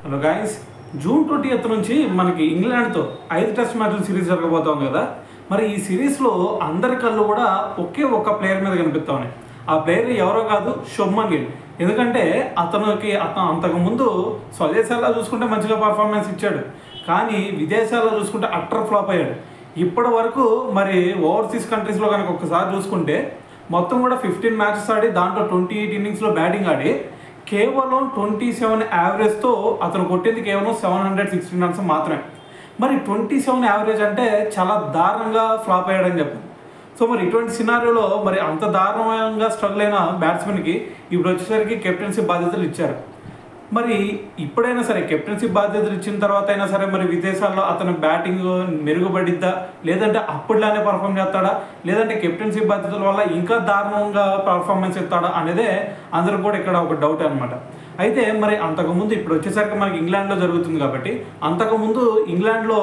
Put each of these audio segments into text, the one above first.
Hello guys, June 20th నుంచి మనకి ఇంగ్లాండ్తో 5 test మ్యాచ్ల సిరీస్ జరగబోతోంది కదా. మరి ఈ సిరీస్లో అందరి కళ్ళు కూడా ఒకే ఒక్క ప్లేయర్ మీద కనిపిస్తా ఉన్నాయి. ఆ ప్లేయర్ ఎవరో కాదు, శుభ్మన్ గిల్. ఎందుకంటే అతను అంతకుముందు స్వదేశాల్లో చూసుకుంటే మంచిగా పర్ఫార్మెన్స్ ఇచ్చాడు, కానీ విదేశాల్లో చూసుకుంటే అట్టర్ ఫ్లాప్ అయ్యాడు. ఇప్పటి వరకు మరి ఓవర్సీస్ కంట్రీస్లో కనుక ఒక్కసారి చూసుకుంటే మొత్తం కూడా 15 మ్యాచెస్ ఆడి దాంట్లో 28 ఇన్నింగ్స్లో బ్యాటింగ్ ఆడి కేవలం 27 యావరేజ్తో అతను కొట్టింది కేవలం 716 రన్స్ మాత్రమే. మరి 27 యావరేజ్ అంటే చాలా దారుణంగా ఫ్లాప్ అయ్యాడని చెప్పారు. సో మరి ఇటువంటి సినారియోలో మరి అంత దారుణంగా స్ట్రగుల్ అయిన బ్యాట్స్మెన్కి ఇప్పుడు వచ్చేసరికి కెప్టెన్సీ బాధ్యతలు ఇచ్చారు. మరి ఇప్పుడైనా సరే కెప్టెన్సీ బాధ్యతలు ఇచ్చిన తర్వాత అయినా సరే మరి విదేశాల్లో అతను బ్యాటింగ్ మెరుగుపడిద్దా, లేదంటే అప్పుడులానే పర్ఫామ్ చేస్తాడా, లేదంటే కెప్టెన్సీ బాధ్యతల వల్ల ఇంకా దారుణంగా పర్ఫార్మెన్స్ ఇస్తాడా అనేదే అందరూ కూడా ఇక్కడ ఒక డౌట్ అనమాట. అయితే మరి అంతకుముందు ఇప్పుడు వచ్చేసరికి మనకి ఇంగ్లాండ్లో జరుగుతుంది కాబట్టి, అంతకుముందు ఇంగ్లాండ్లో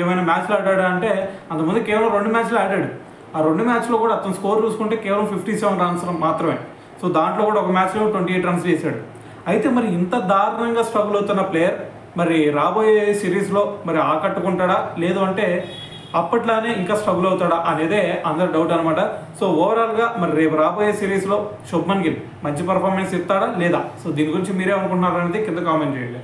ఏమైనా మ్యాచ్లు ఆడాడా అంటే అంతకుముందు కేవలం 2 మ్యాచ్లు ఆడాడు. ఆ 2 మ్యాచ్లో కూడా అతను స్కోర్ చూసుకుంటే కేవలం 57 రన్స్ మాత్రమే. సో దాంట్లో కూడా ఒక మ్యాచ్లో 28 రన్స్ చేశాడు. అయితే మరి ఇంత దారుణంగా స్ట్రగుల్ అవుతున్న ప్లేయర్ మరి రాబోయే సిరీస్లో మరి ఆకట్టుకుంటాడా, లేదు అంటే అప్పట్లానే ఇంకా స్ట్రగుల్ అవుతాడా అనేదే అందరి డౌట్ అనమాట. సో ఓవరాల్గా మరి రేపు రాబోయే సిరీస్లో శుభ్మన్ గిల్ మంచి పర్ఫార్మెన్స్ ఇస్తాడా లేదా, సో దీని గురించి మీరే అనుకుంటున్నారు అనేది కింద కామెంట్ చేయండి.